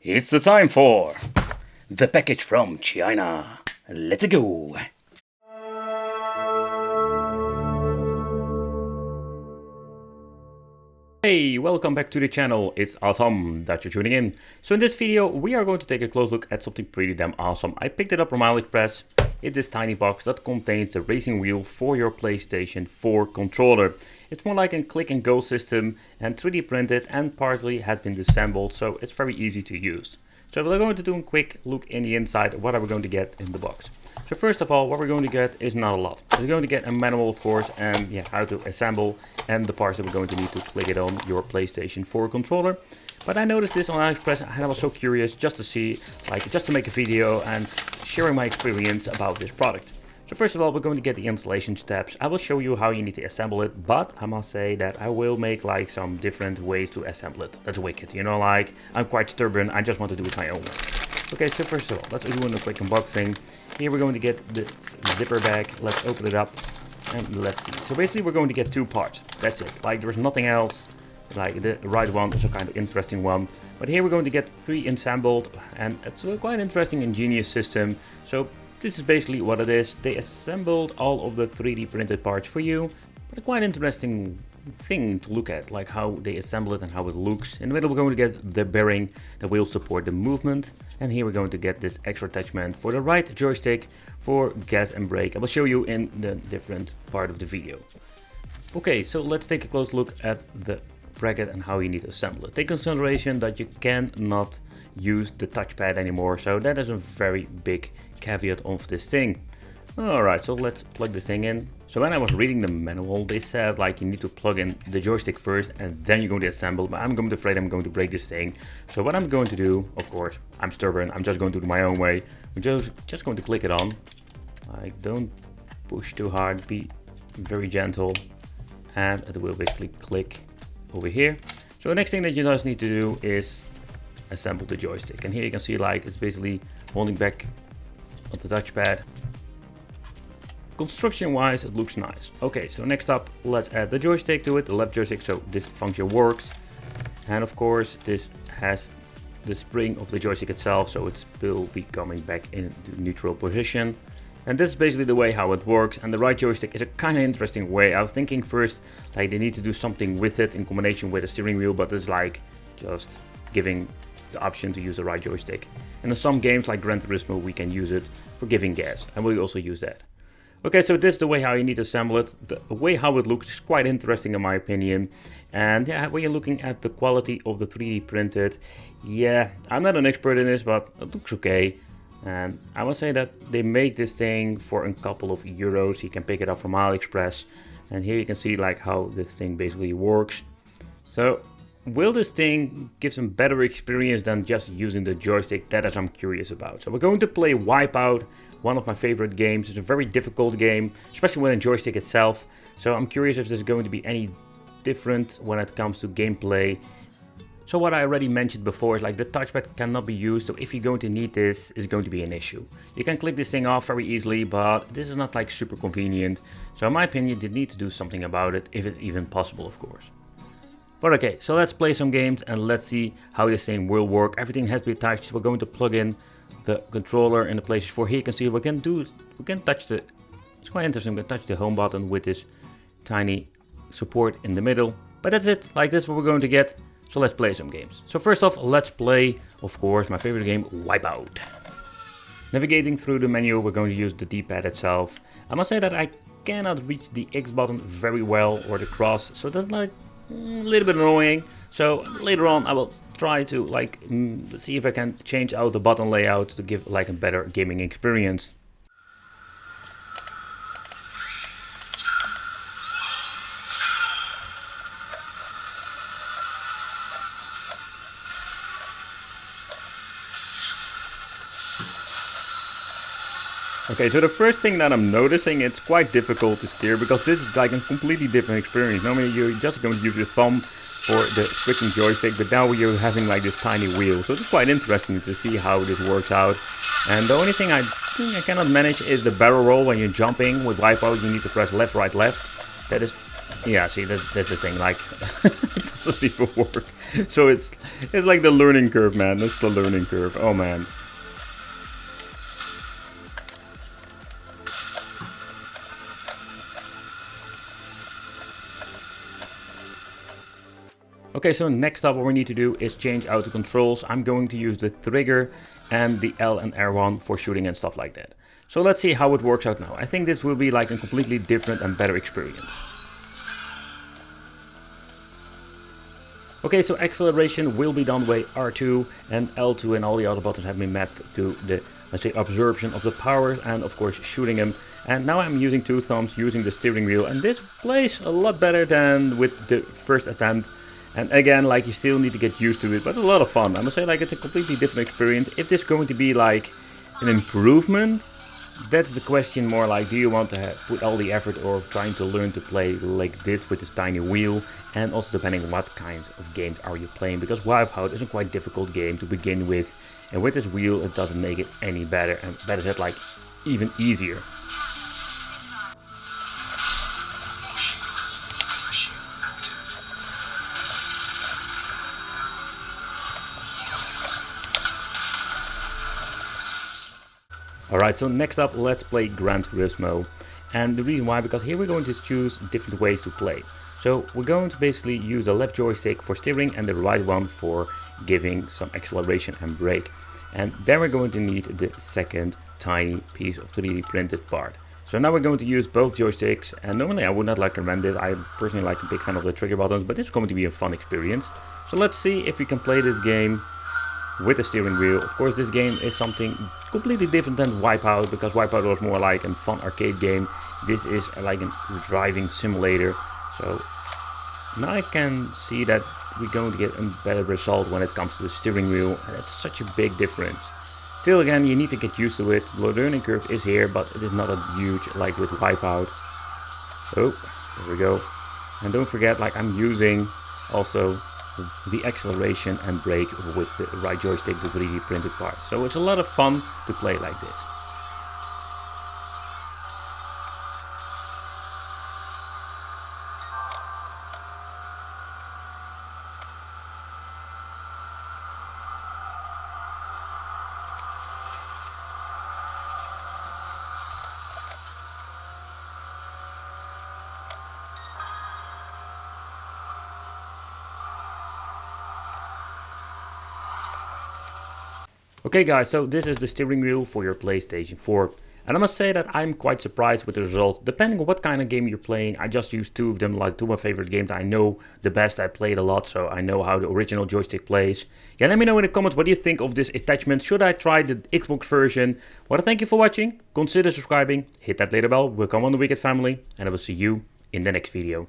It's the time for the package from China. Let's go. Hey, welcome back to the channel. It's awesome that you're tuning in. So in this video, we are going to take a close look at something pretty damn awesome. I picked it up from AliExpress. It's this tiny box that contains the racing wheel for your PlayStation 4 controller. It's more like a click and go system and 3D printed and partly has been disassembled, so it's very easy to use. So we're going to do a quick look in the inside. What are we going to get in the box? So first of all, what we're going to get is not a lot. We're going to get a manual, of course, and how to assemble and the parts that we're going to need to click it on your PlayStation 4 controller. But I noticed this on AliExpress and I was so curious just to see, just to make a video and sharing my experience about this product. So first of all, we're going to get the installation steps. I will show you how you need to assemble it, but I must say that I will make some different ways to assemble it. That's wicked, I'm quite stubborn, I just want to do it my own way. Okay, so first of all, let's do a quick unboxing. Here we're going to get the zipper bag. Let's open it up and let's see. So basically we're going to get two parts. That's it. There's nothing else. The right one is a kind of interesting one. But here we're going to get pre-assembled, and it's a quite interesting ingenious system. So this is basically what it is. They assembled all of the 3D printed parts for you. But a quite interesting thing to look at, how they assemble it and how it looks. In the middle we're going to get the bearing that will support the movement, and here we're going to get this extra attachment for the right joystick for gas and brake. I will show you in the different part of the video. Okay, so let's take a close look at the bracket and how you need to assemble it. Take consideration that you cannot use the touchpad anymore, so that is a very big caveat of this thing. Alright, so let's plug this thing in. So when I was reading the manual, they said you need to plug in the joystick first and then you're going to assemble, but I'm afraid I'm going to break this thing. So what I'm going to do, of course, I'm stubborn, I'm just going to do it my own way. I'm just going to click it on. Don't push too hard, be very gentle, and it will basically click over here. So the next thing that you just need to do is assemble the joystick. And here you can see it's basically holding back on the touchpad. Construction wise, it looks nice. Okay, so next up, let's add the joystick to it, the left joystick, so this function works. And of course, this has the spring of the joystick itself, so it will be coming back into neutral position. And this is basically the way how it works. And the right joystick is a kind of interesting way. I was thinking first, they need to do something with it in combination with a steering wheel, but it's just giving the option to use the right joystick. And in some games like Gran Turismo, we can use it for giving gas, and we'll also use that. Okay, so this is the way how you need to assemble it. The way how it looks is quite interesting in my opinion. And when you're looking at the quality of the 3D printed, I'm not an expert in this, but it looks okay. And I must say that they made this thing for a couple of euros. You can pick it up from AliExpress. And here you can see how this thing basically works. So will this thing give some better experience than just using the joystick? That is I'm curious about. So we're going to play Wipeout, one of my favorite games. It's a very difficult game, especially with a joystick itself. So I'm curious if there's going to be any different when it comes to gameplay. So what I already mentioned before is the touchpad cannot be used. So if you're going to need this, it's going to be an issue. You can click this thing off very easily, but this is not super convenient. So in my opinion, they need to do something about it, if it's even possible, of course. But okay, so let's play some games and let's see how this thing will work. Everything has been touched. We're going to plug in the controller in the PlayStation 4. Here you can see we can touch it's quite interesting, we can touch the home button with this tiny support in the middle. But that's it, this is what we're going to get. So let's play some games. So first off, let's play, of course, my favorite game, Wipeout. Navigating through the menu, we're going to use the D-pad itself. I must say that I cannot reach the X button very well, or the cross, so that's a little bit annoying. So later on I will try to see if I can change out the button layout to give a better gaming experience. Okay, so the first thing that I'm noticing, it's quite difficult to steer because this is a completely different experience. Normally you're just going to use your thumb for the switching joystick, but now you're having this tiny wheel. So it's quite interesting to see how this works out. And the only thing I think I cannot manage is the barrel roll. When you're jumping with Wipeout, you need to press left, right, left. That is, see, that's the thing. doesn't even work. So it's like the learning curve, man. That's the learning curve. Oh man. Okay, so next up what we need to do is change out the controls. I'm going to use the trigger and the L and R1 for shooting and stuff like that. So let's see how it works out now. I think this will be like a completely different and better experience. Okay, so acceleration will be done by R2 and L2, and all the other buttons have been mapped to the, let's say, absorption of the power and of course shooting them. And now I'm using two thumbs using the steering wheel, and this plays a lot better than with the first attempt. And again, like, you still need to get used to it, but it's a lot of fun. I must say, like, it's a completely different experience. If this is going to be like an improvement, that's the question more like, do you want to put all the effort or trying to learn to play like this with this tiny wheel? And also depending on what kinds of games are you playing, because Wipeout is a quite difficult game to begin with, and with this wheel it doesn't make it any better, and better said, like, even easier. Alright, so next up let's play Gran Turismo, and the reason why, because here we're going to choose different ways to play. So we're going to basically use the left joystick for steering and the right one for giving some acceleration and brake. And then we're going to need the second tiny piece of 3D printed part. So now we're going to use both joysticks, and normally I would not recommend it. I'm personally like a big fan of the trigger buttons, but it's going to be a fun experience. So let's see if we can play this game with the steering wheel. Of course, this game is something completely different than Wipeout, because Wipeout was more like a fun arcade game. This is like a driving simulator. So now I can see that we're going to get a better result when it comes to the steering wheel, and it's such a big difference. Still, again, you need to get used to it. The learning curve is here, but it is not a huge like with Wipeout. Oh, there we go. And don't forget, like, I'm using also the acceleration and brake with the right joystick, the 3D printed parts. So it's a lot of fun to play like this. Okay guys, so this is the steering wheel for your PlayStation 4. And I must say that I'm quite surprised with the result. Depending on what kind of game you're playing, I just used two of them, like two of my favorite games. I know the best, I played a lot, so I know how the original joystick plays. Yeah, let me know in the comments what you think of this attachment. Should I try the Xbox version? Well, thank you for watching. Consider subscribing, hit that little bell, welcome on the Wicked family, and I will see you in the next video.